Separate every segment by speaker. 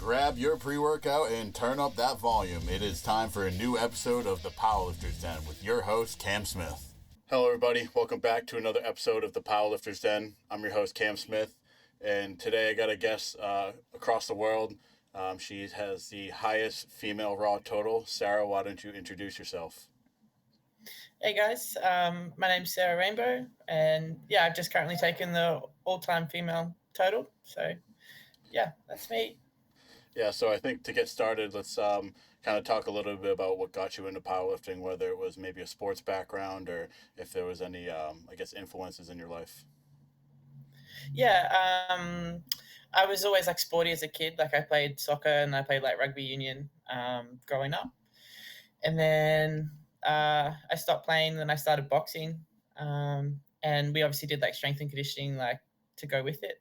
Speaker 1: grab your pre-workout and turn up that volume. It is time for a new episode of the Powerlifter's Den with your host, Cam Smith. Hello, everybody. Welcome back to another episode of the Powerlifter's Den. I'm your host, Cam Smith, and today I got a guest across the world. She has the highest female raw total. Sarah, why don't you introduce yourself?
Speaker 2: Hey guys, my name's Sarah Rainbow, and yeah, I've just currently taken the all-time female total. So yeah, that's me.
Speaker 1: Yeah, so I think to get started, let's kind of talk a little bit about what got you into powerlifting, whether it was maybe a sports background or if there was any, influences in your life.
Speaker 2: Yeah, I was always like sporty as a kid. Like I played soccer and I played like rugby union growing up, and then I stopped playing. Then I started boxing, and we obviously did like strength and conditioning, like to go with it.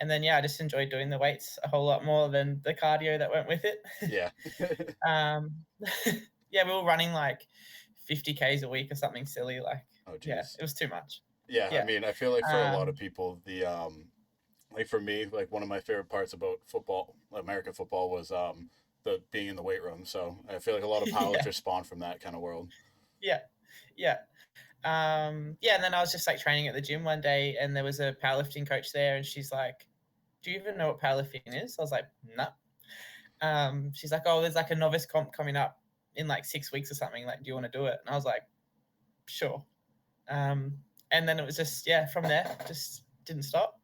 Speaker 2: And then I just enjoyed doing the weights a whole lot more than the cardio that went with it.
Speaker 1: Yeah.
Speaker 2: Yeah, we were running like 50 Ks a week or something silly. Like,
Speaker 1: Oh, geez.
Speaker 2: yeah, it was too much.
Speaker 1: Yeah,
Speaker 2: Yeah.
Speaker 1: I mean, I feel like for a lot of people, the like for me, like one of my favorite parts about football, American football, was the being in the weight room. So I feel like a lot of powerlifters spawn from that kind of world.
Speaker 2: Yeah, yeah. And then I was just like training at the gym one day, and there was a powerlifting coach there, and she's like, "Do you even know what powerlifting is?" I was like, "No." She's like, "Oh, there's like a novice comp coming up in like 6 weeks or something. Like, do you want to do it?" And I was like, "Sure." And then it was just from there, just didn't stop.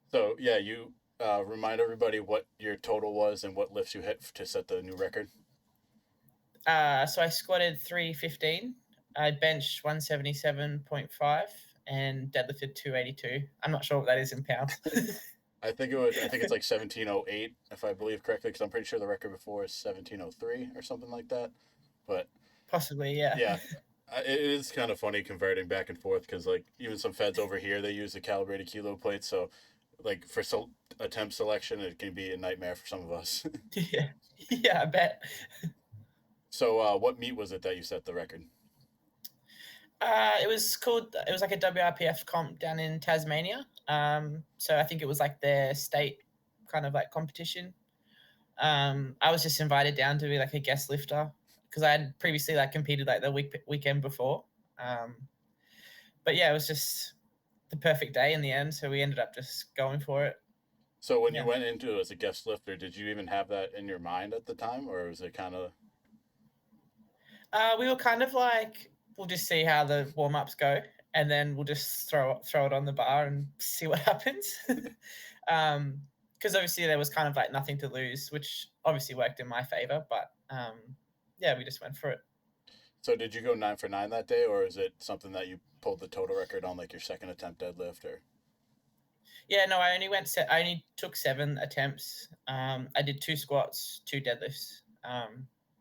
Speaker 1: So yeah, you remind everybody what your total was and what lifts you hit to set the new record.
Speaker 2: So I squatted 315. I benched 177.5 and deadlifted 282. I'm not sure what that is in pounds.
Speaker 1: I think it's like 1708, if I believe correctly, because I'm pretty sure the record before is 1703 or something like that. But
Speaker 2: possibly, yeah.
Speaker 1: Yeah, it is kind of funny converting back and forth because like even some feds over here they use the calibrated kilo plates, so like for attempt selection it can be a nightmare for some of us.
Speaker 2: Yeah, I bet.
Speaker 1: So what meet was it that you set the record?
Speaker 2: It was like a WRPF comp down in Tasmania. So I think it was like their state kind of like competition. I was just invited down to be like a guest lifter because I had previously like competed like the weekend before. But yeah, it was just the perfect day in the end, so we ended up just going for it.
Speaker 1: So when you went into it as a guest lifter, did you even have that in your mind at the time, or was it kind of?
Speaker 2: We were kind of like, we'll just see how the warm-ups go, and then we'll just throw it on the bar and see what happens. Because obviously there was kind of like nothing to lose, which obviously worked in my favor. But we just went for it.
Speaker 1: So did you go 9 for 9 that day, or is it something that you pulled the total record on like your second attempt deadlift? Or
Speaker 2: yeah, no, I only took 7 attempts. I did 2 squats, 2 deadlifts.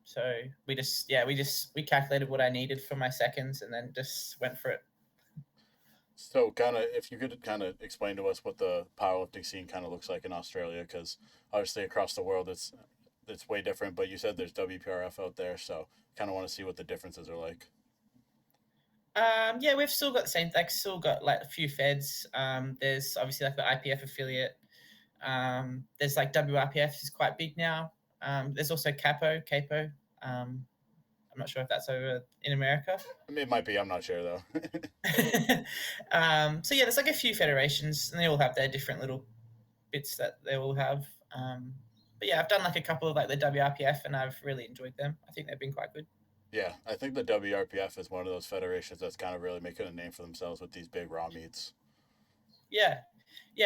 Speaker 2: So we calculated what I needed for my seconds and then just went for it.
Speaker 1: So kind of, if you could kind of explain to us what the powerlifting scene kind of looks like in Australia, because obviously across the world it's way different, but you said there's WPRF out there, so kind of want to see what the differences are like.
Speaker 2: We've still got the same, like still got like a few feds. There's obviously like the IPF affiliate. There's like WRPF is quite big now. There's also Capo. I'm not sure if that's over in America.
Speaker 1: It might be. I'm not sure though.
Speaker 2: So yeah, there's like a few federations, and they all have their different little bits that they all have. But yeah, I've done like a couple of like the WRPF, and I've really enjoyed them. I think they've been quite good.
Speaker 1: Yeah, I think the WRPF is one of those federations that's kind of really making a name for themselves with these big raw meets.
Speaker 2: Yeah,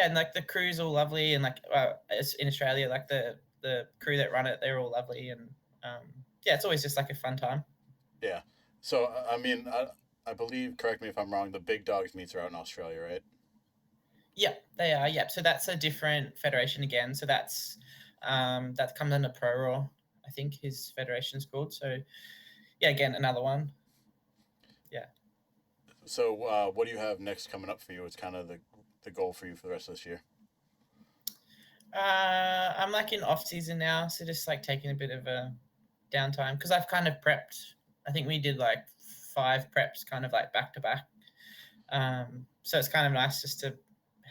Speaker 2: and like the crew's all lovely, and like in Australia, like the crew that run it, they're all lovely, and it's always just like a fun time.
Speaker 1: Yeah. So I mean, I believe, correct me if I'm wrong, the big dogs meets are out in Australia, right?
Speaker 2: Yeah, they are. Yeah, so that's a different federation again. So that's that comes under Pro Raw, I think his federation's called. So yeah, again, another one. Yeah.
Speaker 1: So what do you have next coming up for you? What's kind of the goal for you for the rest of this year?
Speaker 2: I'm like in off season now, so just like taking a bit of a downtime because I've kind of prepped. I think we did like 5 preps kind of like back to back. So it's kind of nice just to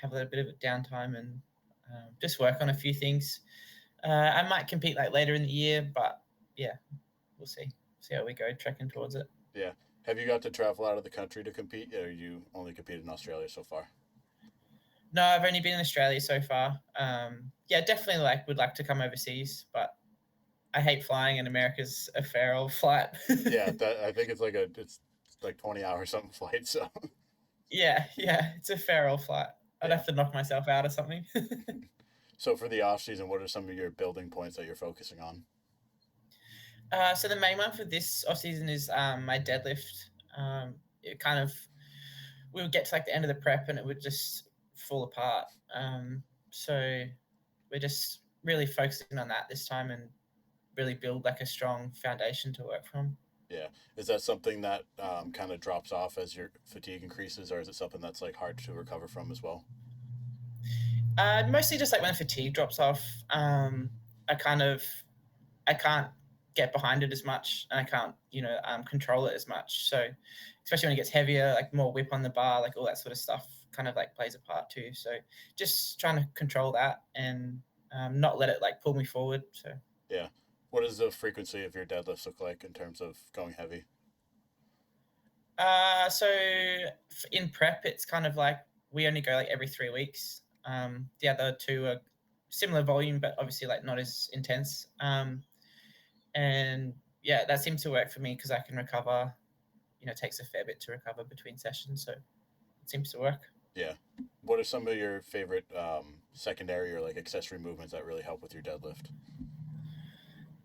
Speaker 2: have a little bit of a downtime and just work on a few things. I might compete like later in the year, but yeah, we'll see how we go trekking towards it.
Speaker 1: Yeah. Have you got to travel out of the country to compete, or you only competed in Australia so far?
Speaker 2: No, I've only been in Australia so far. Yeah, definitely would like to come overseas, but I hate flying, and America's a fair old flight.
Speaker 1: Yeah, I think it's like 20 hours something flight. So
Speaker 2: yeah, it's a fair old flight. I'd
Speaker 1: yeah.
Speaker 2: have to knock myself out or something.
Speaker 1: So for the off season, what are some of your building points that you're focusing on?
Speaker 2: So the main one for this off season is my deadlift. It kind of we would get to like the end of the prep and it would just fall apart. So we're just really focusing on that this time and really build like a strong foundation to work from.
Speaker 1: Yeah, is that something that kind of drops off as your fatigue increases, or is it something that's like hard to recover from as well?
Speaker 2: Mostly just like when fatigue drops off, I kind of I can't get behind it as much, and I can't control it as much. So especially when it gets heavier, like more whip on the bar, like all that sort of stuff, kind of like plays a part too. So just trying to control that and not let it like pull me forward. So
Speaker 1: Yeah. What does the frequency of your deadlifts look like in terms of going heavy?
Speaker 2: so in prep, it's kind of like we only go like every 3 weeks. The other two are similar volume, but obviously like not as intense. And yeah, that seems to work for me because I can recover. It takes a fair bit to recover between sessions, so it seems to work.
Speaker 1: Yeah. What are some of your favorite secondary or like accessory movements that really help with your deadlift?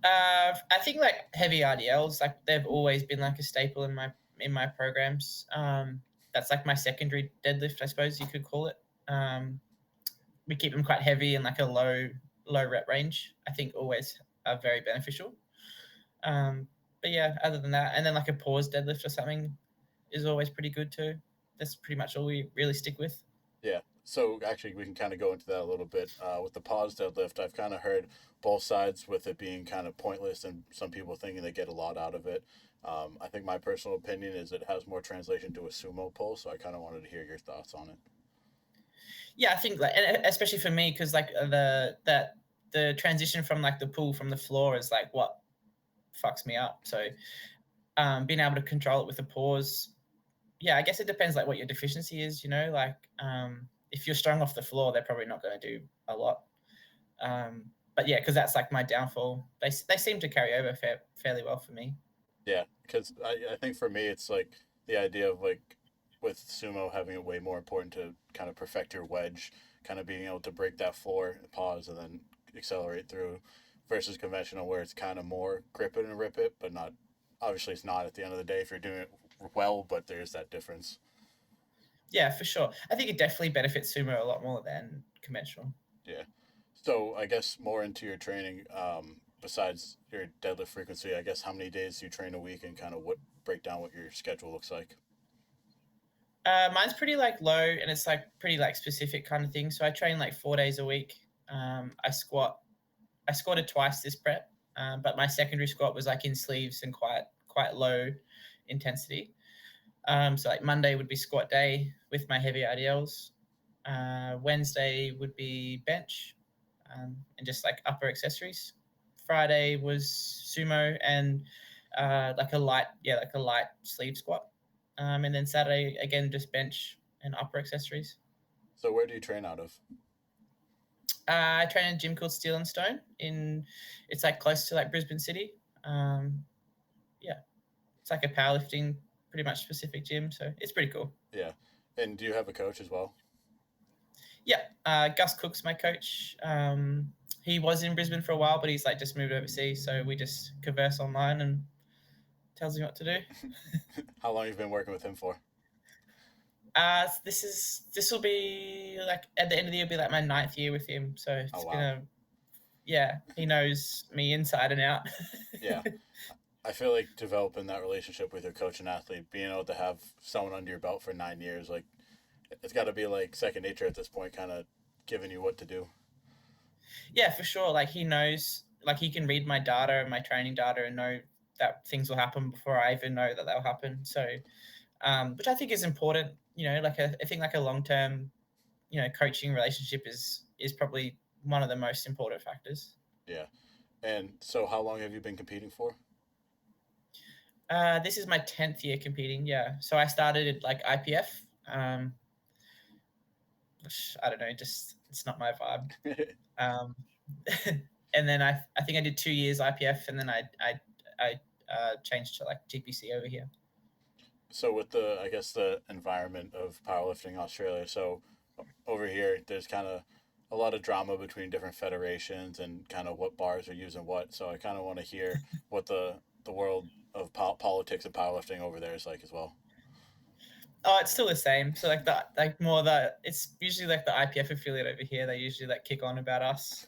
Speaker 2: I think like heavy RDLs, like they've always been like a staple in my programs. That's like my secondary deadlift, I suppose you could call it. We keep them quite heavy and like a low rep range. I think always are very beneficial. But yeah, other than that, and then like a pause deadlift or something is always pretty good too. That's pretty much all we really stick with.
Speaker 1: Yeah. So actually, we can kind of go into that a little bit with the pause deadlift. I've kind of heard both sides with it being kind of pointless, and some people thinking they get a lot out of it. I think my personal opinion is it has more translation to a sumo pull, so I kind of wanted to hear your thoughts on it.
Speaker 2: Yeah, I think like, and especially for me, because like the transition from like the pull from the floor is like what fucks me up. So being able to control it with a pause, yeah, I guess it depends like what your deficiency is. Like if you're strong off the floor, they're probably not going to do a lot. But yeah, because that's like my downfall. They seem to carry over fairly well for me.
Speaker 1: Yeah, because I think for me, it's like the idea of like with sumo having it way more important to kind of perfect your wedge, kind of being able to break that floor, pause, and then accelerate through versus conventional where it's kind of more grip it and rip it, but not obviously it's not at the end of the day if you're doing it well, but there's that difference.
Speaker 2: Yeah, for sure. I think it definitely benefits sumo a lot more than conventional.
Speaker 1: Yeah. So I guess more into your training, besides your deadlift frequency, I guess how many days you train a week and kind of what break down what your schedule looks like.
Speaker 2: Mine's pretty like low and it's like pretty like specific kind of thing. So I train like 4 days a week. I squatted twice this prep, but my secondary squat was like in sleeves and quite low intensity. So like Monday would be squat day with my heavy RDLs. Wednesday would be bench and just like upper accessories. Friday was sumo and like a light sleeve squat. And then Saturday again just bench and upper accessories.
Speaker 1: So where do you train out of?
Speaker 2: I train in a gym called Steel and Stone. It's like close to like Brisbane City. Yeah, it's like a powerlifting pretty much specific gym, so it's pretty cool.
Speaker 1: Yeah. And do you have a coach as well?
Speaker 2: Yeah, Gus Cook's my coach. He was in Brisbane for a while, but he's like just moved overseas, so we just converse online and tells me what to do.
Speaker 1: How long have you been working with him for?
Speaker 2: This will be like at the end of the year, will be like my 9th year with him. So it's been he knows me inside and out.
Speaker 1: Yeah. I feel like developing that relationship with your coach and athlete, being able to have someone under your belt for 9 years, like it's got to be like second nature at this point, kind of giving you what to do.
Speaker 2: Yeah, for sure. Like he knows, like he can read my data and my training data and know that things will happen before I even know that they'll happen. So, which I think is important. Like I think like a long term, coaching relationship is probably one of the most important factors.
Speaker 1: And so how long have you been competing for?
Speaker 2: This is my 10th year competing. Yeah. So I started at like IPF. Which I don't know, just it's not my vibe. Um, and then I think I did 2 years IPF, and then I changed to like GPC over here.
Speaker 1: So with the, I guess, the environment of powerlifting in Australia, so over here there's kind of a lot of drama between different federations and kind of what bars are using what. So I kind of want to hear what the world of politics and powerlifting over there is like as well.
Speaker 2: Oh, it's still the same. So it's usually like the IPF affiliate over here. They usually like kick on about us.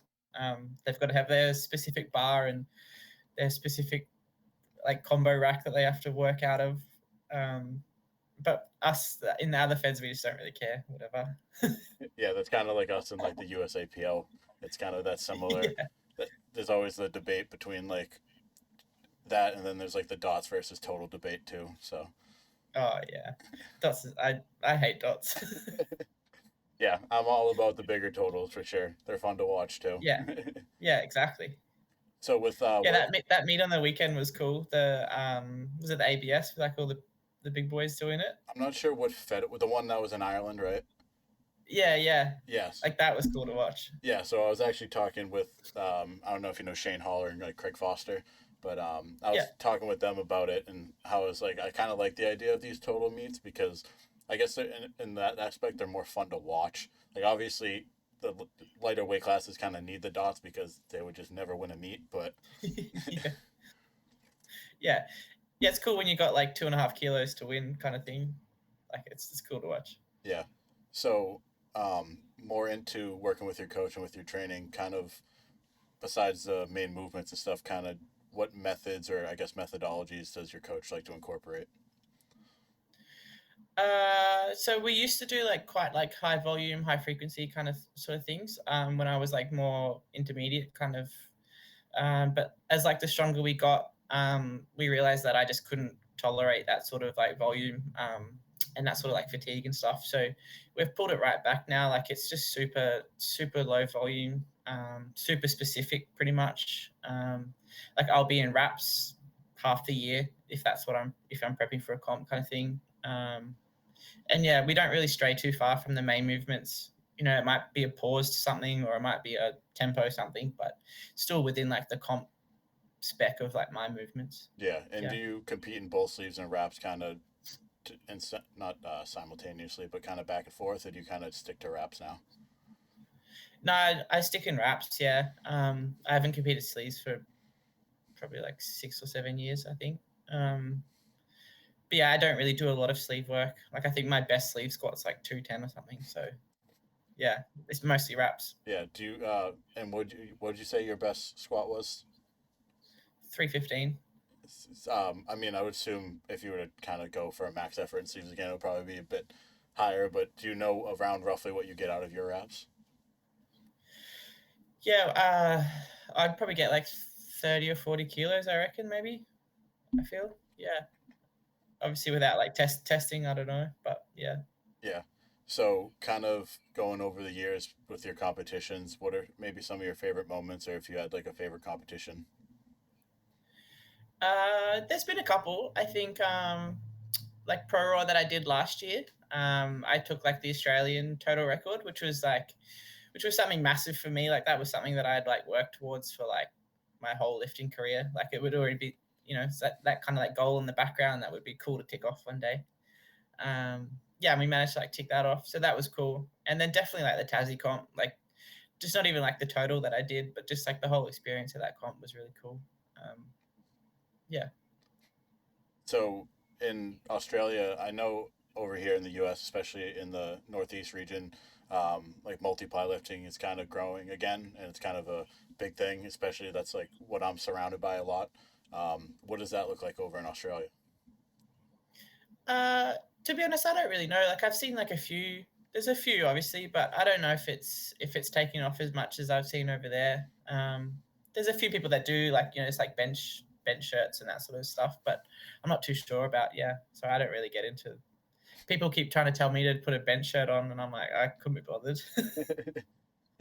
Speaker 2: They've got to have their specific bar and their specific like combo rack that they have to work out of. But us in the other feds, we just don't really care. Whatever.
Speaker 1: Yeah, that's kind of like us in like the USAPL. It's kind of that similar.
Speaker 2: Yeah.
Speaker 1: There's always the debate between like that, and then there's like the dots versus total debate too. So
Speaker 2: Oh yeah. Dots. I hate dots.
Speaker 1: yeah, I'm all about the bigger totals for sure. They're fun to watch too.
Speaker 2: Yeah. Yeah. Exactly.
Speaker 1: So with
Speaker 2: Yeah.
Speaker 1: what
Speaker 2: That meet on the weekend was cool. The was it the ABS with like all the big boys doing it?
Speaker 1: I'm not sure what fed the one that was in Ireland, right?
Speaker 2: Yeah. Yeah.
Speaker 1: Yes.
Speaker 2: Like that was cool to watch.
Speaker 1: Yeah, so I was actually talking with I don't know if you know Shane Haller and like Craig Foster, but I
Speaker 2: Yeah.
Speaker 1: was talking with them about it and how it's like I kind of like the idea of these total meets because I guess in that aspect they're more fun to watch. Like obviously the lighter weight classes kind of need the dots because they would just never win a meet, but
Speaker 2: Yeah. Yeah. Yeah. It's cool when you got like 2.5 kilos to win kind of thing. Like it's cool to watch.
Speaker 1: yeah. So more into working with your coach and with your training, kind of besides the main movements and stuff, kind of what methods or I guess methodologies does your coach like to incorporate?
Speaker 2: So we used to do like quite like high volume, high frequency kind of sort of things. When I was like more intermediate kind of. But as like the stronger we got, we realized that I just couldn't tolerate that sort of like volume, and that sort of like fatigue and stuff. So we've pulled it right back now. Like it's just super low volume, super specific, pretty much. Like I'll be in wraps half the year if that's what if I'm prepping for a comp kind of thing. And yeah, we don't really stray too far from the main movements. You know, it might be a pause to something or it might be a tempo something, but still within like the comp spec of like my movements.
Speaker 1: Yeah, and do
Speaker 2: Yeah.
Speaker 1: you compete in both sleeves and wraps kind of and not simultaneously, but kind of back and forth, or do you kind of stick to wraps now?
Speaker 2: No, I stick in wraps. Yeah. I haven't competed sleeves for probably like 6 or 7 years, I think. But yeah, I don't really do a lot of sleeve work. Like I think my best sleeve squat's like 210 or something. So yeah, it's mostly wraps.
Speaker 1: Yeah. Do you and would you say your best squat was?
Speaker 2: 315.
Speaker 1: I mean, I would assume if you were to kind of go for a max effort in sleeves again, it would probably be a bit higher. But do you know around roughly what you get out of your wraps?
Speaker 2: Yeah, I'd probably get like 30 or 40 kilos, I reckon, maybe. I feel. Yeah. Obviously without like testing, I don't know. But yeah.
Speaker 1: Yeah. So, kind of going over the years with your competitions, what are maybe some of your favorite moments, or if you had like a favorite competition?
Speaker 2: There's been a couple. I think like Pro Raw that I did last year. I took like the Australian total record, which was something massive for me. Like that was something that I'd like worked towards for like my whole lifting career. Like it would already be, that kind of like goal in the background that would be cool to tick off one day. Yeah, and we managed to like tick that off. So that was cool. And then definitely like the Tassie comp, like just not even like the total that I did, but just like the whole experience of that comp was really cool. Yeah.
Speaker 1: So in Australia, I know over here in the U.S., especially in the Northeast region, like multiply lifting is kind of growing again, and it's kind of a big thing. Especially that's like what I'm surrounded by a lot. What does that look like over in Australia?
Speaker 2: Uh, to be honest, I don't really know. Like I've seen like a few. There's a few obviously, but I don't know if it's taking off as much as I've seen over there. There's a few people that do like it's like bench shirts and that sort of stuff, but I'm not too sure about. Yeah, so I don't really get into. People keep trying to tell me to put a bench shirt on, and I'm like I couldn't be bothered.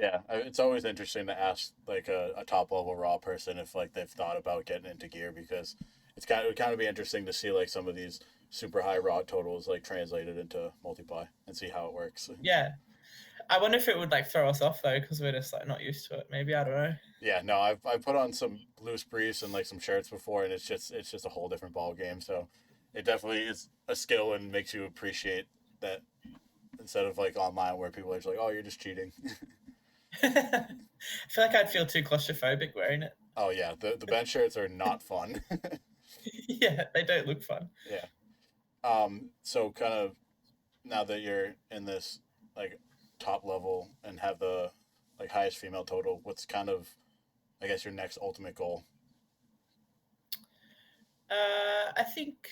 Speaker 1: Yeah, it's always interesting to ask like a top level raw person if like they've thought about getting into gear, because it would kind of be interesting to see like some of these super high raw totals like translated into multiply and see how it works.
Speaker 2: Yeah. I wonder if it would like throw us off though, because we're just like not used to it. Maybe, I don't know.
Speaker 1: Yeah, no, I've put on some loose briefs and like some shirts before, and it's just a whole different ball game. So it definitely is a skill and makes you appreciate that, instead of like online where people are just like, oh, you're just cheating.
Speaker 2: I feel like I'd feel too claustrophobic wearing it.
Speaker 1: Oh yeah, the bench shirts are not fun.
Speaker 2: Yeah, they don't look fun.
Speaker 1: Yeah. So kind of now that you're in this like top level and have the like highest female total, what's kind of, I guess, your next ultimate goal?
Speaker 2: I think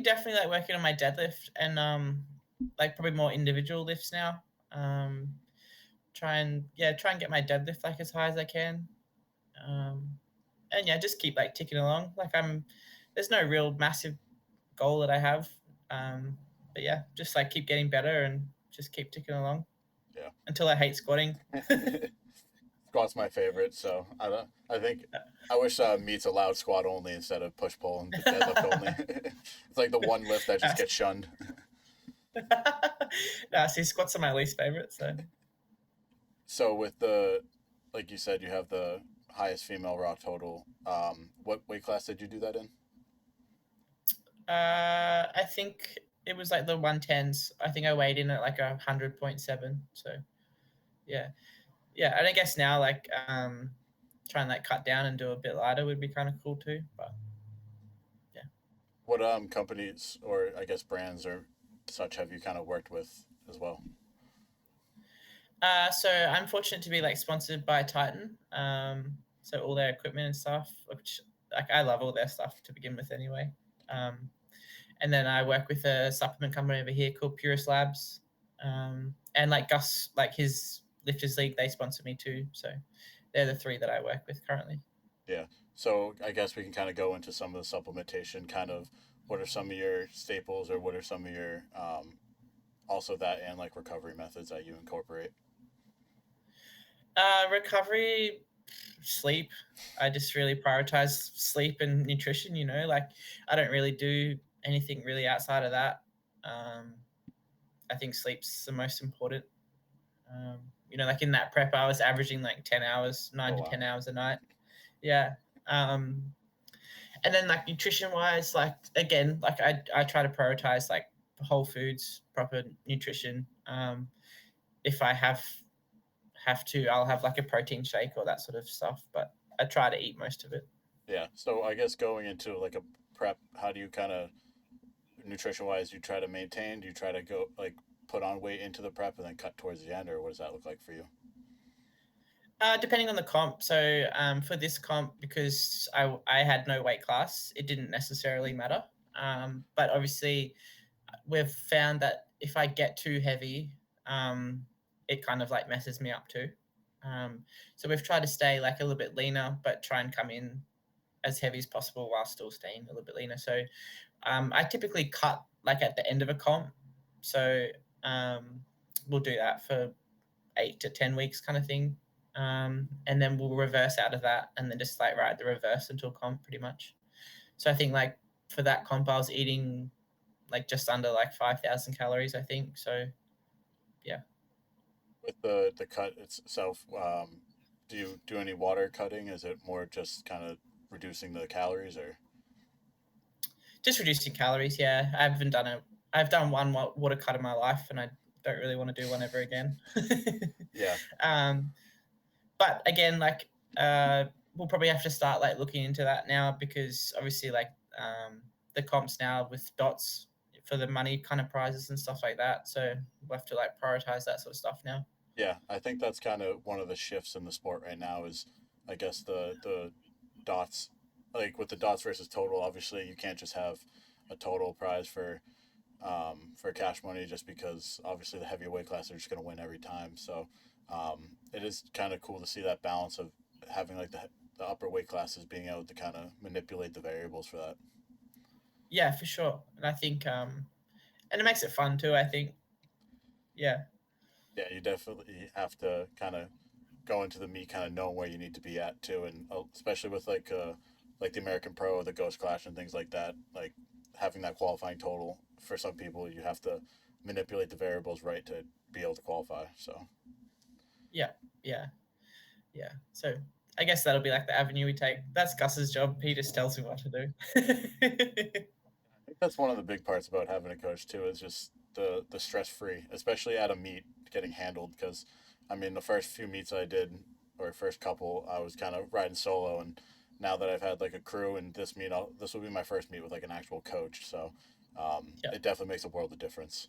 Speaker 2: definitely like working on my deadlift and like probably more individual lifts now. Um, try and get my deadlift like as high as I can. Um, and yeah, just keep like ticking along. Like there's no real massive goal that I have. Um, but yeah, just like keep getting better and just keep ticking along
Speaker 1: Yeah.
Speaker 2: until I hate squatting.
Speaker 1: Squat's my favorite, so I don't. I think I wish meat's allowed squat only instead of push pull and deadlift only. It's like the one lift that just gets shunned.
Speaker 2: Nah, see, squats are my least favorite. So
Speaker 1: So with the, like you said, you have the highest female raw total. What weight class did you do that in?
Speaker 2: I think it was like the 110s. I think I weighed in at like 100.7. So yeah, yeah. And I guess now like try and like cut down and do a bit lighter would be kind of cool too. But yeah.
Speaker 1: What companies or I guess brands or such have you kind of worked with as well?
Speaker 2: So I'm fortunate to be like sponsored by Titan. So all their equipment and stuff, which like I love all their stuff to begin with anyway. Um, and then I work with a supplement company over here called Purist Labs. And like Gus, like his Lifters League, they sponsor me too. So they're the three that I work with currently.
Speaker 1: Yeah. So I guess we can kind of go into some of the supplementation. Kind of, what are some of your staples, or what are some of your also that and like recovery methods that you incorporate?
Speaker 2: Recovery, sleep. I just really prioritize sleep and nutrition. Like I don't really do anything really outside of that. Um, I think sleep's the most important. Like in that prep, I was averaging like 10 hours,
Speaker 1: Oh
Speaker 2: nine to
Speaker 1: wow.
Speaker 2: 10 hours a night. Yeah. Um, and then like nutrition wise, like again, like I try to prioritize like whole foods, proper nutrition. If I have to, I'll have like a protein shake or that sort of stuff, but I try to eat most of it.
Speaker 1: Yeah. So I guess going into like a prep, how do you kind of, nutrition wise, you try to maintain? Do you try to go like put on weight into the prep and then cut towards the end, or what does that look like for you?
Speaker 2: Depending on the comp. So for this comp, because I had no weight class, it didn't necessarily matter. But obviously, we've found that if I get too heavy, it kind of like messes me up too. So we've tried to stay like a little bit leaner, but try and come in as heavy as possible while still staying a little bit leaner. So I typically cut like at the end of a comp. So um, we'll do that for 8 to 10 weeks kind of thing. And then we'll reverse out of that and then just like ride the reverse until comp pretty much. So I think like for that comp, I was eating like just under like 5,000 calories, I think. So yeah.
Speaker 1: With the cut itself, do you do any water cutting? Is it more just kind of reducing the calories, or?
Speaker 2: Just reducing calories. Yeah. I've done one water cut in my life and I don't really want to do one ever again.
Speaker 1: Yeah.
Speaker 2: um, but again, like we'll probably have to start like looking into that now because obviously like the comps now with dots for the money kind of prizes and stuff like that. So we'll have to like prioritize that sort of stuff now.
Speaker 1: Yeah, I think that's kind of one of the shifts in the sport right now is, I guess, the dots, like with the dots versus total. Obviously, you can't just have a total prize for cash money, just because obviously the heavyweight class are just going to win every time. So it is kind of cool to see that balance of having like the upper weight classes being able to kind of manipulate the variables for that.
Speaker 2: Yeah, for sure. And I think and it makes it fun too, I think. Yeah.
Speaker 1: Yeah, you definitely have to kind of go into the meet kind of knowing where you need to be at too, and especially with like the American Pro, the Ghost Clash, and things like that. Like having that qualifying total for some people, you have to manipulate the variables right to be able to qualify. So
Speaker 2: Yeah, yeah, yeah. So I guess that'll be like the avenue we take. That's Gus's job. He just tells me what to do.
Speaker 1: I think that's one of the big parts about having a coach too is just the stress free, especially at a meet getting handled. Because I mean, the first few meets I did, or first couple, I was kind of riding solo, and now that I've had like a crew and this meet, this will be my first meet with like an actual coach. So
Speaker 2: Yeah,
Speaker 1: it definitely makes a world of difference.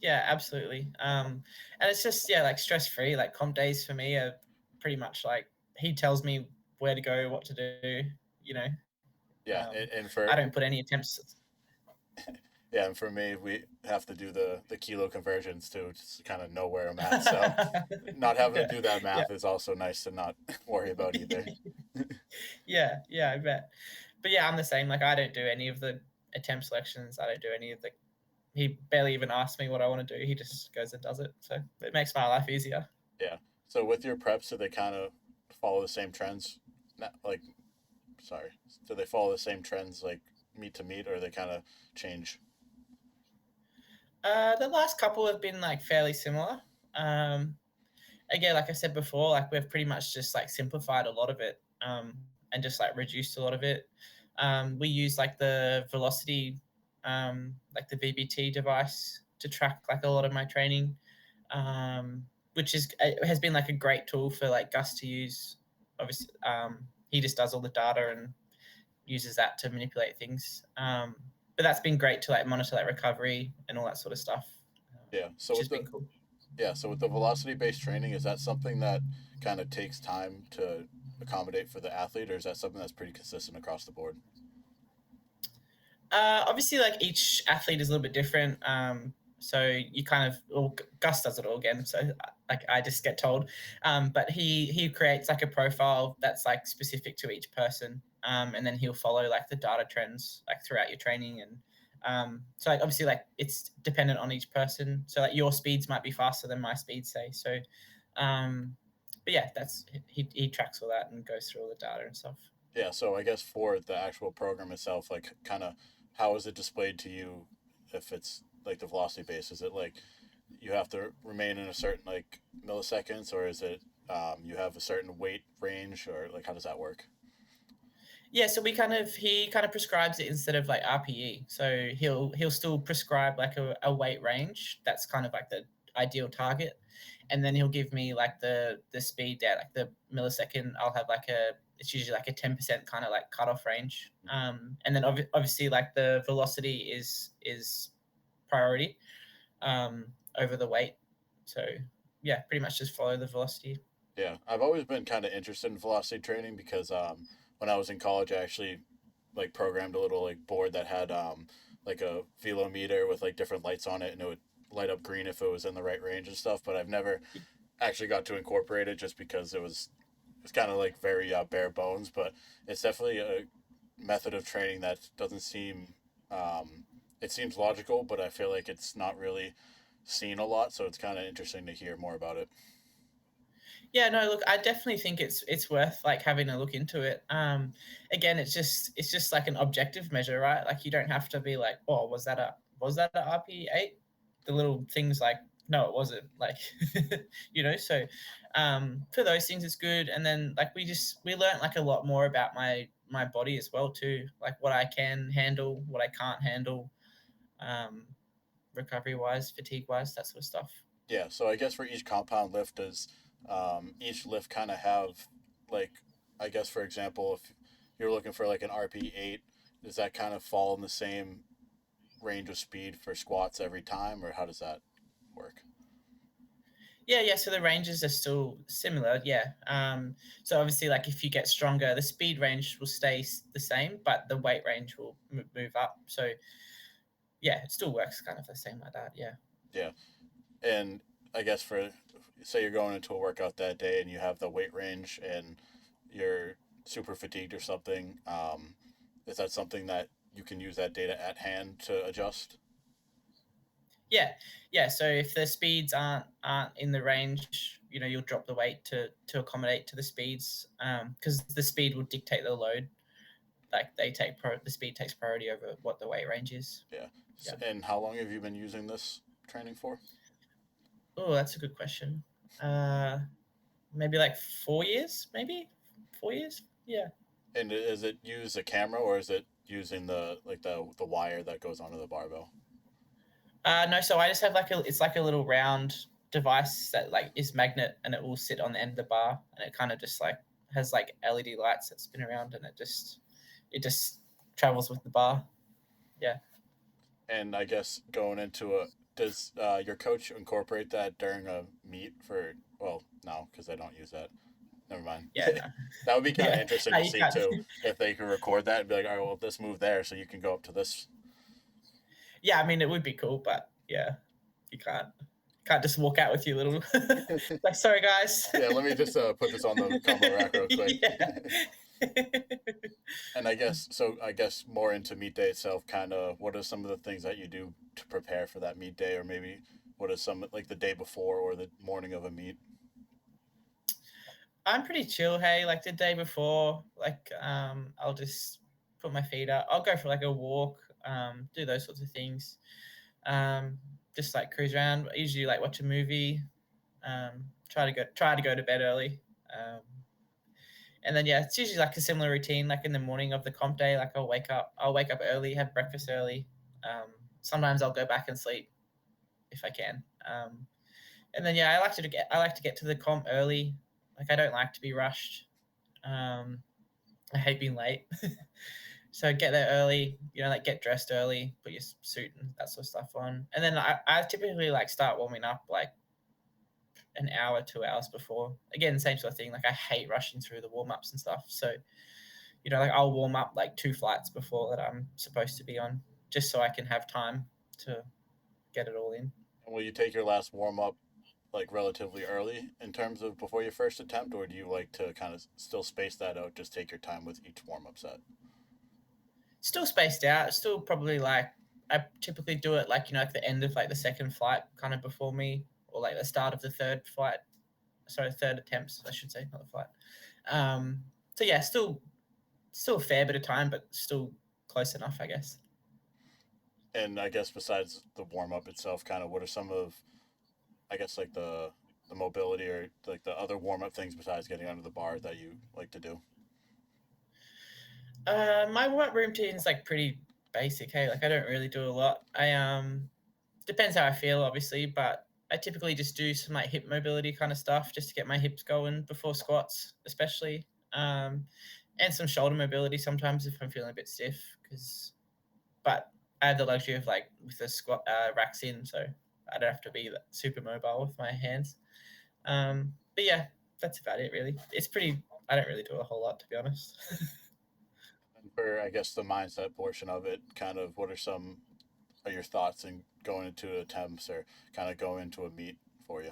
Speaker 2: yeah, absolutely. And it's just yeah, like stress free. Like comp days for me are pretty much like he tells me where to go, what to do. You know,
Speaker 1: Yeah,
Speaker 2: um,
Speaker 1: and
Speaker 2: I
Speaker 1: for
Speaker 2: don't put any attempts.
Speaker 1: yeah, and for me, we have to do the kilo conversions too, just to kind of know where I'm at. So not having to
Speaker 2: Yeah,
Speaker 1: do that
Speaker 2: yeah,
Speaker 1: math is also nice to not worry about either.
Speaker 2: yeah, yeah. I bet. But yeah, I'm the same. Like I don't do any of the attempt selections. I don't do any of the. He barely even asks me what I want to do. He just goes and does it. So it makes my life easier.
Speaker 1: Yeah. So with your preps, do they kind of follow the same trends? Like, sorry, do they follow the same trends like meet to meet, or they kind of change?
Speaker 2: The last couple have been like fairly similar. Um, Again, like I said before, like we've pretty much just like simplified a lot of it and just like reduced a lot of it. We use like the velocity, like the VBT device to track like a lot of my training, which is it has been like a great tool for like Gus to use. Obviously, he just does all the data and uses that to manipulate things. But that's been great to like monitor like recovery and all that sort of stuff,
Speaker 1: Yeah.
Speaker 2: which has been cool.
Speaker 1: So with the velocity based training, is that something that kind of takes time to accommodate for the athlete, or is that something that's pretty consistent across the board?
Speaker 2: Obviously, like each athlete is a little bit different. So you kind of, well, Gus does it all again. So like I just get told, but he creates like a profile that's like specific to each person, and then he'll follow like the data trends like throughout your training and. So like obviously like it's dependent on each person. So like your speeds might be faster than my speed, say. So, um, but yeah, that's he tracks all that and goes through all the data and stuff.
Speaker 1: Yeah. So I guess for the actual program itself, like kind of how is it displayed to you if it's like the velocity base? Is it like you have to remain in a certain like milliseconds, or is it you have a certain weight range, or like how does that work?
Speaker 2: Yeah, so he kind of prescribes it instead of like RPE. So he'll still prescribe like a weight range that's kind of like the ideal target, and then he'll give me like the speed at like the millisecond. I'll have like a it's usually like a 10% kind of like cutoff range. And then obviously like the velocity is priority over the weight. So yeah, pretty much just follow the velocity.
Speaker 1: Yeah, I've always been kind of interested in velocity training because when I was in college, I actually like programmed a little like board that had like a velometer with like different lights on it, and it would light up green if it was in the right range and stuff. But I've never actually got to incorporate it just because it's kind of like very bare bones. But it's definitely a method of training that doesn't seem it seems logical, but I feel like it's not really seen a lot. So it's kind of interesting to hear more about it.
Speaker 2: Yeah, no, look, I definitely think it's worth like having a look into it. Again, it's just like an objective measure, right? Like you don't have to be like, oh, was that a RP8? The little things like, no, it wasn't. Like, So for those things, it's good. And then like we learned like a lot more about my body as well too, like what I can handle, what I can't handle, um, recovery wise, fatigue wise, that sort of stuff.
Speaker 1: Yeah, so I guess for each compound lift, does each lift kind of have, like, I guess for example, if you're looking for like an RP8, does that kind of fall in the same range of speed for squats every time, or how does that work?
Speaker 2: Yeah, yeah. So the ranges are still similar. Yeah. So obviously, like if you get stronger, the speed range will stay the same, but the weight range will move up. So yeah, it still works kind of the same like that. Yeah.
Speaker 1: Yeah, and I guess for say you're going into a workout that day and you have the weight range and you're super fatigued or something, is that something that you can use that data at hand to adjust?
Speaker 2: Yeah. So if the speeds aren't in the range, you'll drop the weight to accommodate to the speeds, because the speed will dictate the load. Like the speed takes priority over what the weight range is.
Speaker 1: Yeah.
Speaker 2: Yeah.
Speaker 1: And how long have you been using this training for?
Speaker 2: Oh, that's a good question. Maybe like 4 years, maybe 4 years. Yeah.
Speaker 1: And is it use a camera or is it using the wire that goes onto the barbell?
Speaker 2: No, so I just have it's like a little round device that like is magnet, and it will sit on the end of the bar, and it kind of just like has like LED lights that spin around, and it just travels with the bar. Yeah.
Speaker 1: And I guess going into does your coach incorporate that during a meet for? Well, no, because I don't use that. Never mind.
Speaker 2: Yeah. No.
Speaker 1: That would be kind of
Speaker 2: Yeah.
Speaker 1: interesting
Speaker 2: No,
Speaker 1: to
Speaker 2: you
Speaker 1: see
Speaker 2: can't.
Speaker 1: too, if they could record that and be like, all right, well, this move there, so you can go up to this.
Speaker 2: Yeah, I mean it would be cool, but yeah, you can't just walk out with your little like, sorry guys.
Speaker 1: Yeah, let me just put this on the combo rack real quick.
Speaker 2: Yeah.
Speaker 1: And I guess more into meet day itself, kind of what are some of the things that you do to prepare for that meet day, or maybe what is some like the day before or the morning of a meet?
Speaker 2: I'm pretty chill, hey. Like the day before, like I'll just put my feet up. I'll go for like a walk, do those sorts of things. Um, just like cruise around. I usually like watch a movie. Try to go to bed early. Um, and then yeah, it's usually like a similar routine. Like in the morning of the comp day, like I'll wake up early, have breakfast early. Sometimes I'll go back and sleep if I can. And then yeah, I like to get to the comp early. Like I don't like to be rushed. Um, I hate being late. So get there early, like get dressed early, put your suit and that sort of stuff on. And then I typically like start warming up like an hour, 2 hours before. Again, same sort of thing. Like I hate rushing through the warm ups and stuff. So, like I'll warm up like 2 flights before that I'm supposed to be on, just so I can have time to get it all in.
Speaker 1: And will you take your last warm up like relatively early in terms of before your first attempt, or do you like to kind of still space that out, just take your time with each warm up set?
Speaker 2: Still spaced out. Still probably like I typically do it like like the end of like the second flight, kind of before me, or like the start of the third flight. Sorry, third attempts, I should say, not the flight. So yeah, still a fair bit of time, but still close enough, I guess.
Speaker 1: And I guess besides the warm up itself, kind of what are some of, I guess, like the mobility or like the other warm up things besides getting under the bar that you like to do?
Speaker 2: My warm up routine is like pretty basic. Hey, like I don't really do a lot. I depends how I feel, obviously, but I typically just do some like hip mobility kind of stuff just to get my hips going before squats, especially, and some shoulder mobility sometimes if I'm feeling a bit stiff. But I have the luxury of like with the squat racks in, so I don't have to be super mobile with my hands. But yeah, that's about it really. It's pretty. I don't really do a whole lot, to be honest.
Speaker 1: And for, I guess, the mindset portion of it, kind of what are some of your thoughts in going into attempts or kind of going into a meet for you?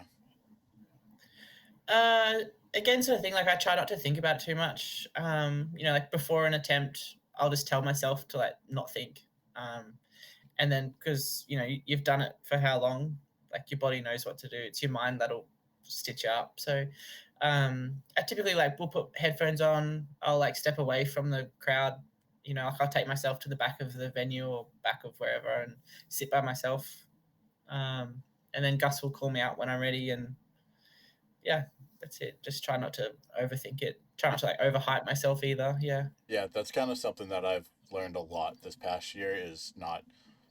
Speaker 2: Uh, Again, sort of thing. Like I try not to think about it too much. Like before an attempt, I'll just tell myself to like not think. And then because you've done it for how long, like your body knows what to do. It's your mind that'll stitch you up. So I typically like will put headphones on. I'll like step away from the crowd. Like I'll take myself to the back of the venue or back of wherever and sit by myself. And then Gus will call me out when I'm ready, and yeah, that's it. Just try not to overthink it. Try not to like overhype myself either. Yeah.
Speaker 1: Yeah, that's kind of something that I've learned a lot this past year is not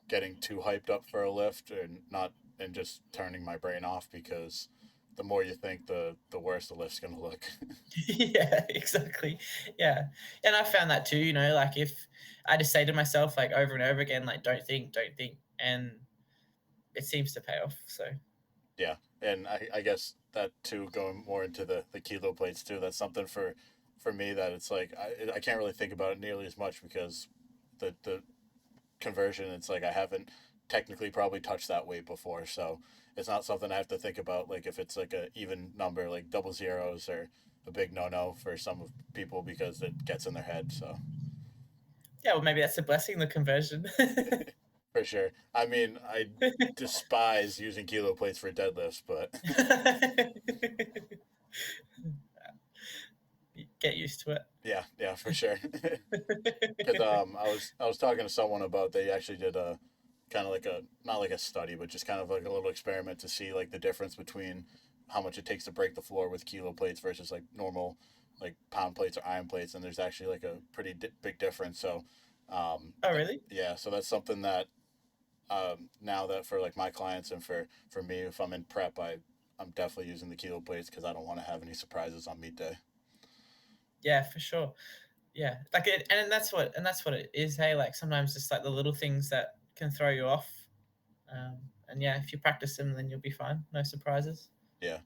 Speaker 1: getting too hyped up for a lift and not and just turning my brain off because the more you think the worse the lift's gonna look.
Speaker 2: Yeah, exactly. Yeah. And I found that too, like if I just say to myself like over and over again, like don't think. And it seems to pay off. So
Speaker 1: Yeah. And I guess that too going more into the kilo plates too, that's something for me that it's like I can't really think about it nearly as much because the conversion it's like I haven't technically probably touched that weight before, so it's not something I have to think about like if it's like a even number like double zeros or a big no for some of people because it gets in their head. So
Speaker 2: yeah, well maybe that's a blessing, the conversion.
Speaker 1: For sure. I mean, I despise using kilo plates for deadlifts, but
Speaker 2: Get used to it.
Speaker 1: yeah, for sure. Because I was talking to someone about they actually did a kind of like a not like a study, but just kind of like a little experiment to see like the difference between how much it takes to break the floor with kilo plates versus like normal like pound plates or iron plates, and there's actually like a pretty big difference. So,
Speaker 2: Oh, really?
Speaker 1: yeah, so that's something that now that for like my clients and for me, if I'm in prep, I'm definitely using the kilo plates because I don't want to have any surprises on meet day.
Speaker 2: Yeah, for sure. Yeah, like it, and that's what it is. Hey, like sometimes it's like the little things that can throw you off. And yeah, if you practice them, then you'll be fine. No surprises.
Speaker 1: Yeah.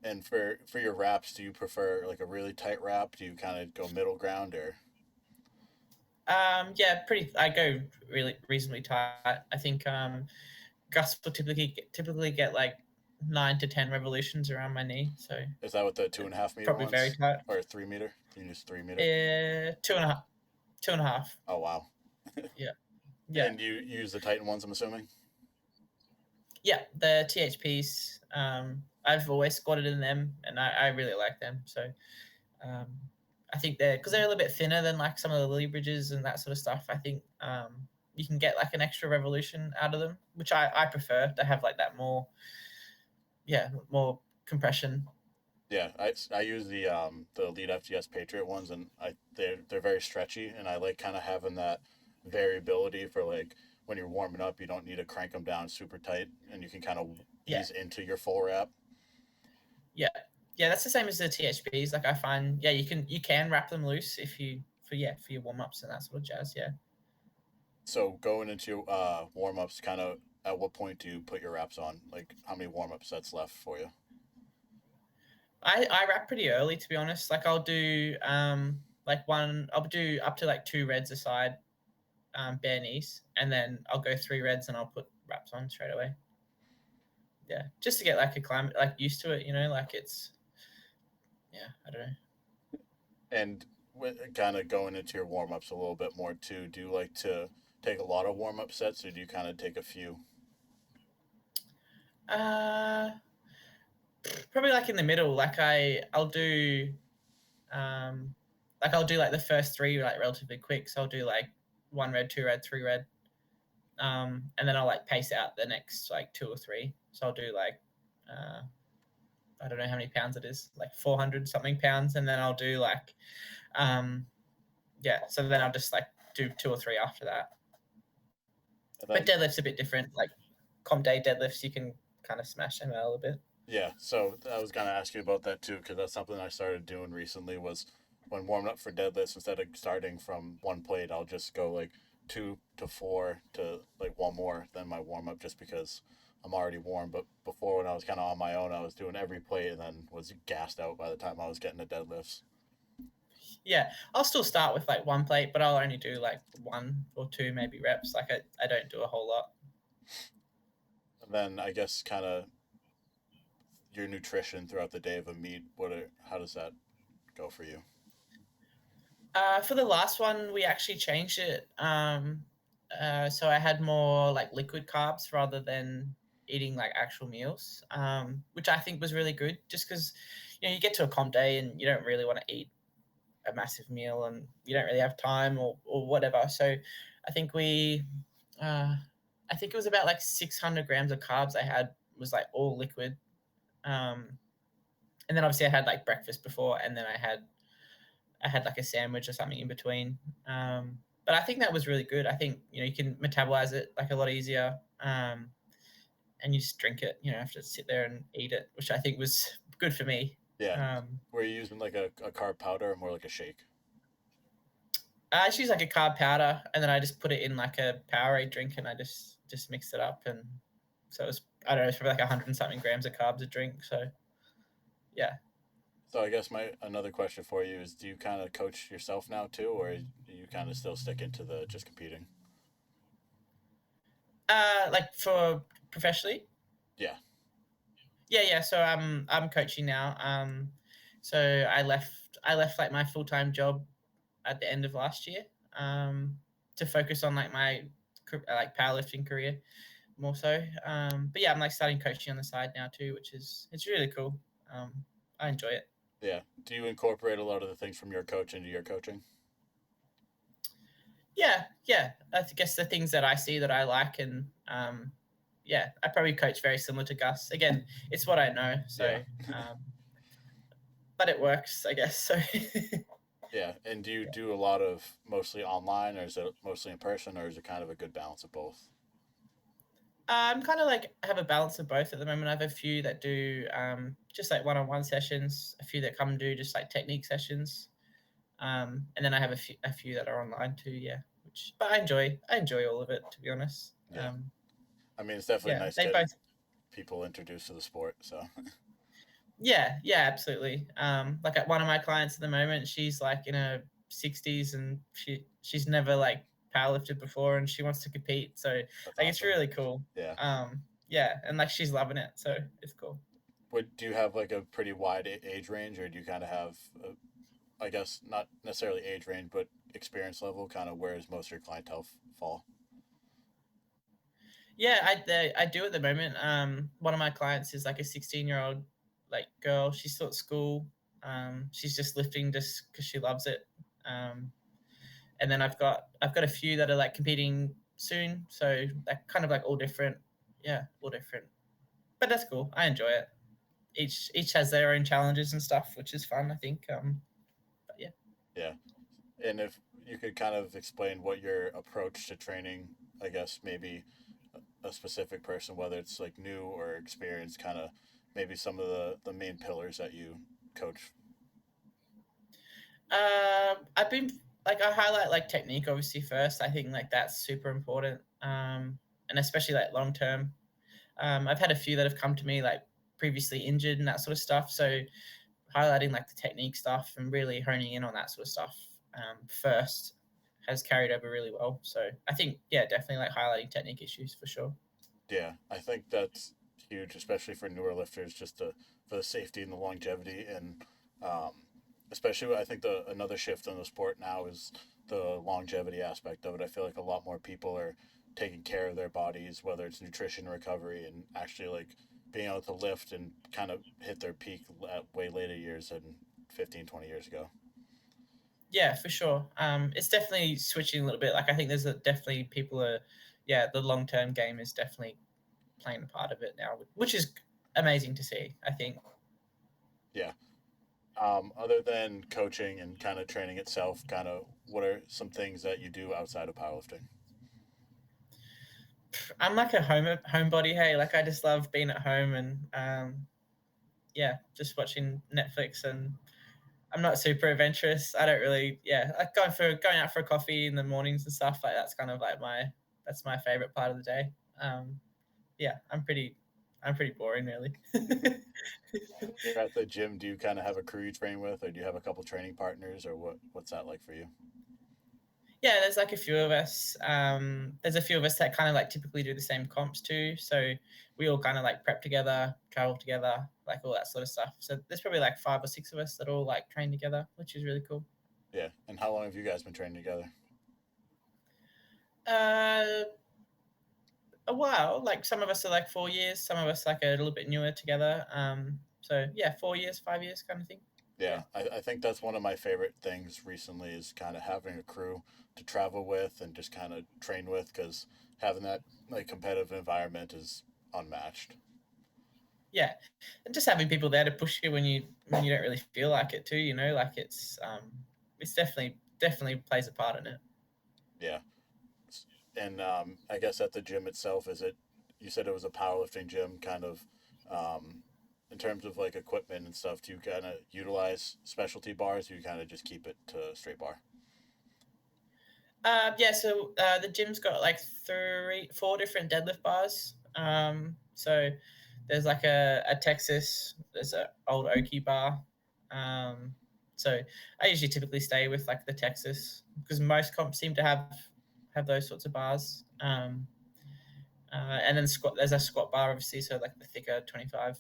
Speaker 1: And for your wraps, do you prefer like a really tight wrap? Do you kind of go middle ground or
Speaker 2: Yeah, pretty. I go really reasonably tight. I think Gus will typically get like 9 to 10 revolutions around my knee, so
Speaker 1: is that with the 2.5 meter
Speaker 2: probably very
Speaker 1: ones
Speaker 2: tight.
Speaker 1: or 3 meter? You use 3 meter.
Speaker 2: 2.5, 2.5.
Speaker 1: Oh wow.
Speaker 2: Yeah, yeah,
Speaker 1: And you use the Titan ones, I'm assuming.
Speaker 2: yeah. The THPs. I've always squatted in them, and I really like them. So um, I think they're a little bit thinner than like some of the Lily bridges and that sort of stuff. I think you can get like an extra revolution out of them, which I prefer to have like that more, yeah, more compression.
Speaker 1: Yeah, I use the Elite FTS Patriot ones, and they're very stretchy, and I like kind of having that variability for like when you're warming up, you don't need to crank them down super tight, and you can kind of
Speaker 2: Yeah,
Speaker 1: ease into your full wrap.
Speaker 2: yeah, yeah. That's the same as the THPs. Like I find, yeah, you can wrap them loose if you for your warm ups and that sort of jazz. Yeah.
Speaker 1: So going into warm ups, kind of at what point do you put your wraps on? Like how many warm up sets left for you?
Speaker 2: I wrap pretty early, to be honest. Like I'll do up to like 2 reds aside, bare knees, and then I'll go 3 reds and I'll put wraps on straight away. Yeah, just to get like a climate like used to it, like it's, yeah, I don't know.
Speaker 1: And kind of going into your warm ups a little bit more too, do you like to take a lot of warm up sets or do you kind of take a few?
Speaker 2: Uh, Probably like in the middle. I'll do I'll do like the first three like relatively quick. So I'll do like 1 red, 2 red, 3 red, and then I'll like pace out the next like 2 or 3. So I'll do like uh, I don't know how many pounds it is, like 400 something pounds, and then I'll do like yeah. So then I'll just like do 2 or 3 after that.
Speaker 1: And
Speaker 2: But
Speaker 1: then
Speaker 2: deadlift's a bit different. Like comp day deadlifts, you can kind of smash them out a little bit.
Speaker 1: yeah, so I was gonna ask you about that too because that's something I started doing recently. Was when warming up for deadlifts, instead of starting from one plate, I'll just go like 2 to 4 to like one more than my warm up, just because I'm already warm. But before, when I was kind of on my own, I was doing every plate and then was gassed out by the time I was getting to deadlifts.
Speaker 2: Yeah, I'll still start with like 1 plate, but I'll only do like 1 or 2 maybe reps. Like I don't do a whole lot.
Speaker 1: And then I guess kind of your nutrition throughout the day of a meet. How does that go for you?
Speaker 2: For the last one, we actually changed it. So I had more like liquid carbs rather than eating like actual meals, which I think was really good. Just because you get to a comp day and you don't really want to eat a massive meal and you don't really have time or whatever. So I think uh, I think it was about like 600 grams of carbs I had was like all liquid. Um, and then obviously I had like breakfast before, and then I had like a sandwich or something in between. But I think that was really good. I think you can metabolize it like a lot easier, and you just drink it. You don't have to sit there and eat it, which I think was good for me.
Speaker 1: Yeah,
Speaker 2: Um,
Speaker 1: were you using like a carb powder or more like a shake?
Speaker 2: I just use like a carb powder, and then I just put it in like a Powerade drink, and I just mixed it up, and so it was, I don't know, it's probably like 100 and something grams of carbs a drink. So yeah.
Speaker 1: So I guess my another question for you is: do you kind of coach yourself now too, or do you kind of still stick into the just competing?
Speaker 2: Like for professionally.
Speaker 1: Yeah.
Speaker 2: Yeah. So I'm coaching now. So I left like my full time job at the end of last year, to focus on like my like powerlifting career more so. But yeah, I'm like starting coaching on the side now too, which is it's really cool. I enjoy it.
Speaker 1: Yeah. Do you incorporate a lot of the things from your coach into your coaching?
Speaker 2: Yeah. I guess the things that I see that I like, and yeah, I probably coach very similar to Gus. Again, it's what I know, so
Speaker 1: Yeah.
Speaker 2: but it works, I guess. So
Speaker 1: Yeah. And do you do a lot of mostly online, or is it mostly in person, or is it kind of a good balance of both?
Speaker 2: I'm kind of like have a balance of both at the moment. I have a few that do just like one-on-one sessions, a few that come and do just like technique sessions, and then I have a few that are online too. Yeah, which but I enjoy all of it, to be honest.
Speaker 1: Yeah. I mean, it's definitely
Speaker 2: Yeah,
Speaker 1: nice
Speaker 2: they
Speaker 1: getting
Speaker 2: both.
Speaker 1: people introduced to the sport. So,
Speaker 2: Yeah, absolutely. Like at one of my clients at the moment, she's like in her 60s and she's never like powerlifted before and she wants to compete. So
Speaker 1: that's
Speaker 2: like it's
Speaker 1: awesome.
Speaker 2: really cool.
Speaker 1: Yeah.
Speaker 2: Yeah, and like she's loving it. So it's cool.
Speaker 1: Do you have like a pretty wide age range, or do you kind of have, I guess, not necessarily age range, but experience level? Kind of where does most of your clientele fall?
Speaker 2: Yeah, I do at the moment. One of my clients is like a 16-year-old like girl. She's still at school. She's just lifting just because she loves it. Um, and then I've got a few that are like competing soon. So they're kind of like all different. Yeah, all different. But that's cool. I enjoy it. Each has their own challenges and stuff, which is fun. I think. But yeah.
Speaker 1: Yeah. And if you could kind of explain what your approach to training, I guess maybe a specific person, whether it's like new or experienced, kind of maybe some of the main pillars that you coach.
Speaker 2: I've been like I highlight like technique obviously first. I think like that's super important. And especially like long term. I've had a few that have come to me like previously injured and that sort of stuff. So highlighting like the technique stuff and really honing in on that sort of stuff first has carried over really well. So I think yeah, definitely like highlighting technique issues for sure.
Speaker 1: Yeah, I think that's huge, especially for newer lifters, just for the safety and the longevity, and um, especially I think the another shift in the sport now is the longevity aspect of it. I feel like a lot more people are taking care of their bodies, whether it's nutrition, recovery, and actually like being able to lift and kind of hit their peak at way later years than 15, 20 years ago.
Speaker 2: Yeah, for sure. It's definitely switching a little bit. Like I think definitely people are, yeah, the long term game is definitely playing a part of it now, which is amazing to see. I think.
Speaker 1: Yeah. Other than coaching and kind of training itself, kind of what are some things that you do outside of powerlifting?
Speaker 2: I'm like a homebody. Hey, like I just love being at home and yeah, just watching Netflix, and I'm not super adventurous. I don't really, yeah, like going out for a coffee in the mornings and stuff like that's kind of like that's my favorite part of the day. Um, yeah, I'm pretty boring really.
Speaker 1: When you're at the gym, do you kind of have a crew you train with, or do you have a couple training partners, or what's that like for you?
Speaker 2: Yeah, there's like a few of us. There's a few of us that kind of like typically do the same comps too. So we all kind of like prep together, travel together, like all that sort of stuff. So there's probably like 5 or 6 of us that all like train together, which is really cool.
Speaker 1: Yeah, and how long have you guys been training together?
Speaker 2: Uh, a while. Like some of us are like 4 years, some of us like a little bit newer together. So yeah, 4 years, 5 years kind of thing. Yeah.
Speaker 1: Yeah, I think that's one of my favorite things recently is kind of having a crew to travel with and just kind of train with, because having that like competitive environment is unmatched.
Speaker 2: Yeah. And just having people there to push you when you don't really feel like it too, like it's definitely plays a part in it.
Speaker 1: Yeah, and I guess at the gym itself, is it? You said it was a powerlifting gym, kind of. Um, in terms of like equipment and stuff, do you kind of utilize specialty bars? Or you kind of just keep it to straight bar?
Speaker 2: Yeah, so the gym's got like 4 different deadlift bars. So there's like a Texas, there's an old Oki bar. Um, so I usually typically stay with like the Texas because most comps seem to have those sorts of bars. And then there's a squat bar obviously, so like the thicker 25,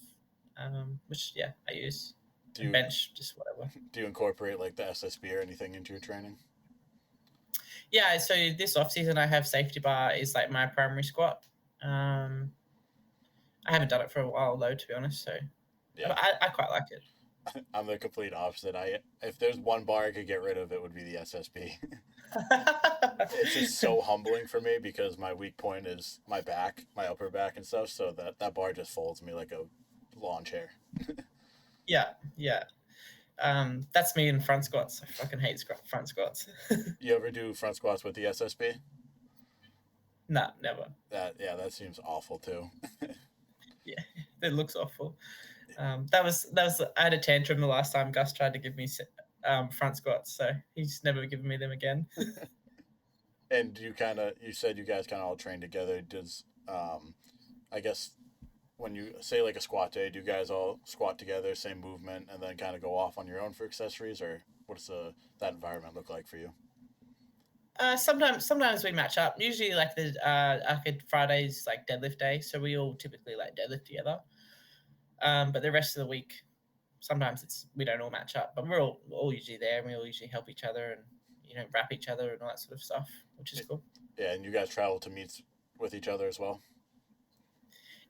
Speaker 2: which yeah I use,
Speaker 1: Do
Speaker 2: and
Speaker 1: you
Speaker 2: bench just whatever.
Speaker 1: do you incorporate like the SSB or anything into your training?
Speaker 2: Yeah, so this off season I have safety bar is like my primary squat. I haven't done it for a while though, to be honest. So
Speaker 1: Yeah,
Speaker 2: I quite like it.
Speaker 1: I'm the complete opposite. If there's one bar I could get rid of, it would be the SSB. It's just so humbling for me because my weak point is my back, my upper back and stuff. So that bar just folds me like a lawn chair.
Speaker 2: Yeah. That's me in front squats. I fucking hate front squats.
Speaker 1: You ever do front squats with the SSB?
Speaker 2: Nah, never.
Speaker 1: That seems awful too.
Speaker 2: Yeah, it looks awful. That was. I had a tantrum the last time Gus tried to give me front squats, so he's never given me them again.
Speaker 1: And you said you guys kind of all train together. Does I guess when you say like a squat day, do you guys all squat together, same movement, and then kind of go off on your own for accessories, or what's that environment look like for you?
Speaker 2: Sometimes we match up. Usually, like the Friday's like deadlift day, so we all typically like deadlift together. But the rest of the week, sometimes we don't all match up, but we're all usually there, and we all usually help each other and wrap each other and all that sort of stuff, which is cool.
Speaker 1: Yeah, and you guys travel to meets with each other as well.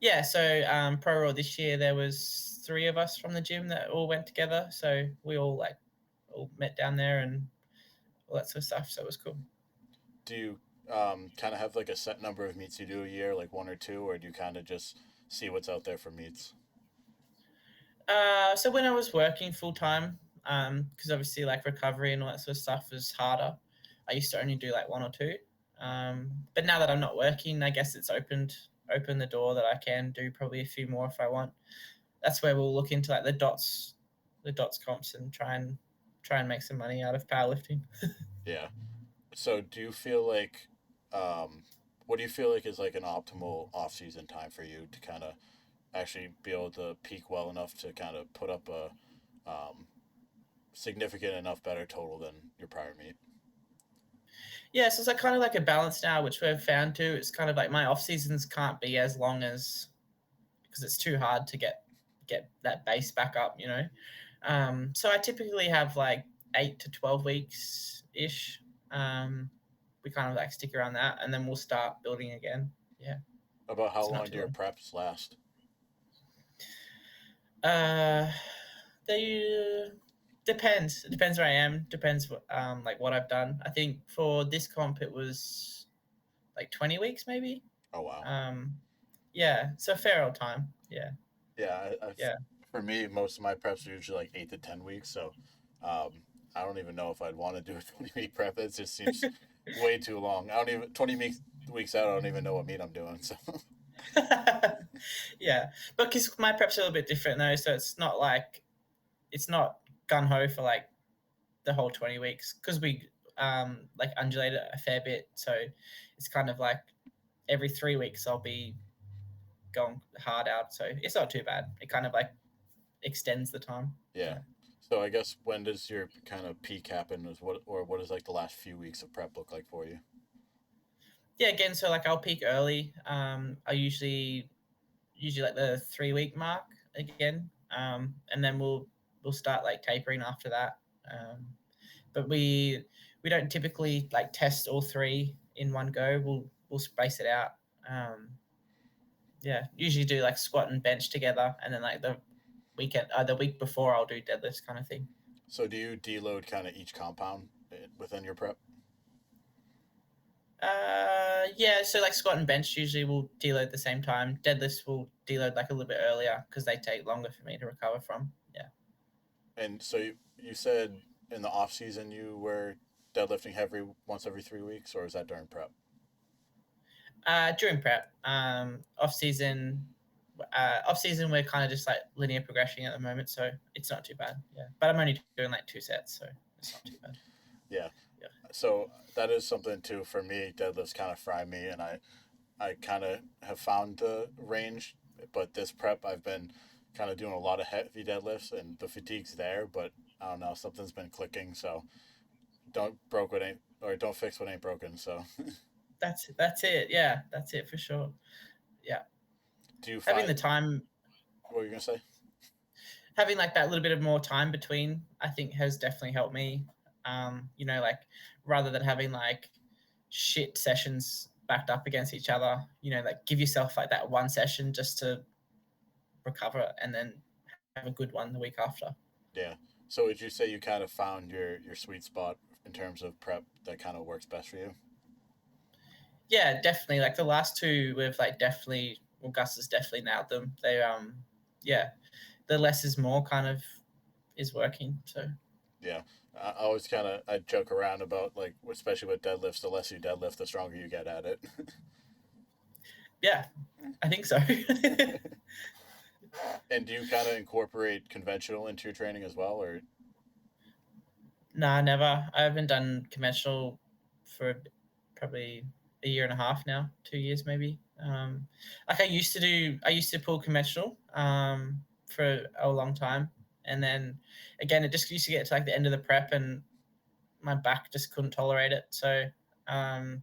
Speaker 2: Yeah, so Pro Raw this year there was 3 of us from the gym that all went together, so we all met down there and all that sort of stuff. So it was cool.
Speaker 1: Do you kind of have like a set number of meets you do a year, like one or two, or do you kind of just see what's out there for meets?
Speaker 2: So when I was working full time, because obviously like recovery and all that sort of stuff is harder, I used to only do like 1 or 2. But now that I'm not working, I guess it's opened the door that I can do probably a few more if I want. That's where we'll look into like the dots comps and try and make some money out of powerlifting.
Speaker 1: Yeah. So do you feel like, um, what do you feel like is like an optimal off season time for you to kind of actually be able to peak well enough to kind of put up a um, significant enough better total than your prior meet?
Speaker 2: Yeah, so it's like kind of like a balance now, which we've found too. It's kind of like my off seasons can't be as long as because it's too hard to get that base back up. So I typically have like 8 to 12 weeks ish. We kind of like stick around that, and then we'll start building again. Yeah,
Speaker 1: About how
Speaker 2: so not
Speaker 1: long
Speaker 2: too
Speaker 1: do your
Speaker 2: long.
Speaker 1: preps last?
Speaker 2: Uh, they depends. It depends where I am. Depends like what I've done. I think for this comp it was like 20 weeks maybe.
Speaker 1: Oh wow.
Speaker 2: Um, yeah, so a fair old time. Yeah,
Speaker 1: Yeah,
Speaker 2: yeah.
Speaker 1: for me, most of my preps are usually like 8 to 10 weeks. So, um, I don't even know if I'd want to do a 20 week prep. It just seems way too long. I don't even 20 weeks out. I don't even know what meet I'm doing. So,
Speaker 2: Yeah, but because my prep's a little bit different though, so it's not gun ho for like the whole 20 weeks because we like undulate it a fair bit. So it's kind of like every 3 weeks I'll be going hard out. So it's not too bad. It kind of like extends the time.
Speaker 1: yeah.
Speaker 2: Yeah.
Speaker 1: So I guess when does your kind of peak happen? What does like the last few weeks of prep look like for you?
Speaker 2: Yeah, again, so like I'll peak early. I usually like the 3 week mark again. And then we'll start like tapering after that. But we don't typically like test all 3 in one go. We'll space it out. Um, yeah, usually do like squat and bench together, and then like the week before I'll do deadlifts kind of thing.
Speaker 1: So do you deload kind of each compound within your prep?
Speaker 2: Yeah, so like squat and bench usually will deload at the same time. Deadlifts will deload like a little bit earlier because they take longer for me to recover from. Yeah.
Speaker 1: And so you said in the off season you were deadlifting heavy once every 3 weeks, or is that during prep?
Speaker 2: During prep, off season we're kind of just like linear progression at the moment, so it's not too bad. Yeah, but I'm only doing like 2 sets, so it's not too bad.
Speaker 1: Yeah.
Speaker 2: Yeah.
Speaker 1: So that is something too for me. Deadlifts kind of fry me, and I kind of have found the range, but this prep I've been kind of doing a lot of heavy deadlifts, and the fatigue's there, but I don't know, something's been clicking. So don't fix what ain't broken. So
Speaker 2: That's it. Yeah, that's it for sure. Yeah,
Speaker 1: do you
Speaker 2: having the
Speaker 1: find
Speaker 2: time,
Speaker 1: what were you gonna say?
Speaker 2: having like that little bit of more time between, I think has definitely helped me. Like rather than having like shit sessions backed up against each other. Like give yourself like that one session just to recover and then have a good one the week after.
Speaker 1: Yeah. So would you say you kind of found your sweet spot in terms of prep that kind of works best for you?
Speaker 2: Yeah, definitely. Like the last two, we've like definitely, well, Gus has definitely nailed them. They, yeah, the less is more kind of is working. So
Speaker 1: Yeah. I always I joke around about like, especially with deadlifts, the less you deadlift, the stronger you get at it.
Speaker 2: yeah, I think so.
Speaker 1: And do you kind of incorporate conventional into your training as well, or?
Speaker 2: Nah, never. I haven't done conventional for probably a year and a half now, 2 years maybe. Like I used to pull conventional for a long time, and then again, it just used to get to like the end of the prep, and my back just couldn't tolerate it. So um,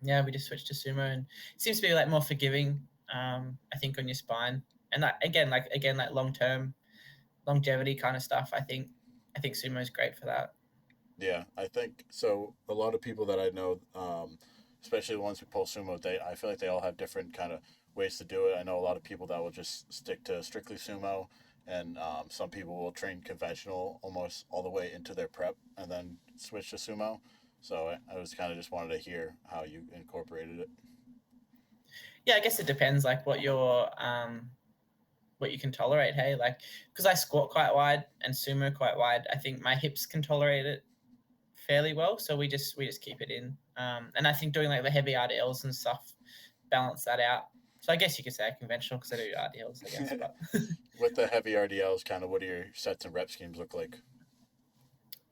Speaker 2: yeah, we just switched to sumo, and it seems to be like more forgiving. I think on your spine, and that again like long term longevity kind of stuff. I think sumo is great for that.
Speaker 1: Yeah, I think so. A lot of people that I know, especially the ones who pull sumo, I feel like they all have different kind of ways to do it. I know a lot of people that will just stick to strictly sumo, and some people will train conventional almost all the way into their prep and then switch to sumo. So I was kind of just wanted to hear how you incorporated it.
Speaker 2: Yeah, I guess it depends like what you can tolerate. Hey, like because I squat quite wide and sumo quite wide, I think my hips can tolerate it fairly well. So we just keep it in. And I think doing like the heavy RDLs and stuff balance that out. So I guess you could say conventional because I do RDLs, I guess. But
Speaker 1: With the heavy RDLs, kind of what do your sets and rep schemes look like?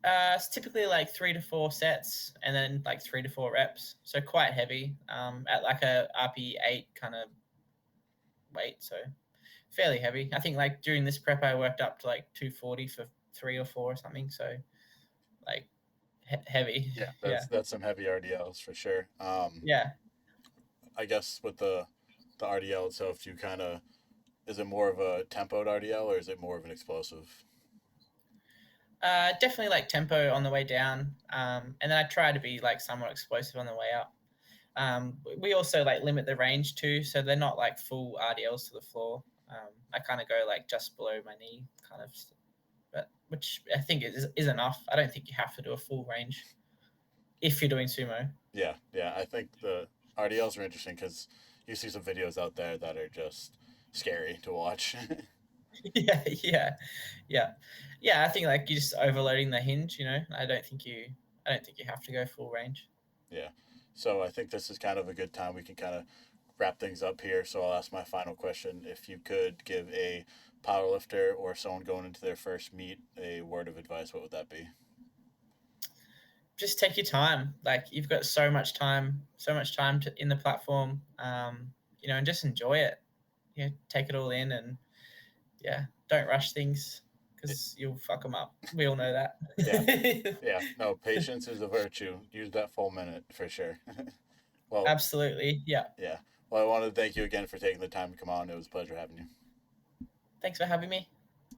Speaker 2: it's typically like 3 to 4 sets and then like 3 to 4 reps. So quite heavy at like a RP8 kind of weight. So fairly heavy. I think like during this prep, I worked up to like 240 for 3 or 4 or something. So like heavy.
Speaker 1: Yeah,
Speaker 2: Yeah.
Speaker 1: that's some heavy RDLs for sure.
Speaker 2: Yeah.
Speaker 1: I guess with the RDL itself, do you kind of is it more of a tempoed RDL or is it more of an explosive?
Speaker 2: Definitely like tempo on the way down. And then I try to be like somewhat explosive on the way up. We also like limit the range too. So they're not like full RDLs to the floor. I kind of go like just below my knee kind of, but which I think is enough. I don't think you have to do a full range if you're doing sumo.
Speaker 1: Yeah, yeah. I think the RDLs are interesting because you see some videos out there that are just scary to watch.
Speaker 2: Yeah, yeah, yeah. I think like you're just overloading the hinge. I don't think you have to go full range.
Speaker 1: Yeah. So I think this is kind of a good time we can kind of wrap things up here. So I'll ask my final question. If you could give a powerlifter or someone going into their first meet a word of advice, what would that be?
Speaker 2: Just take your time. Like you've got so much time in the platform. And just enjoy it. Take it all in, and yeah, don't rush things because you'll fuck them up. We all know
Speaker 1: Yeah.
Speaker 2: that.
Speaker 1: Yeah. No, patience is a virtue. Use that full minute for sure. Well,
Speaker 2: Absolutely. Yeah.
Speaker 1: yeah. Well, I want to thank you again for taking the time to come on. It was a pleasure having you.
Speaker 2: Thanks for having me.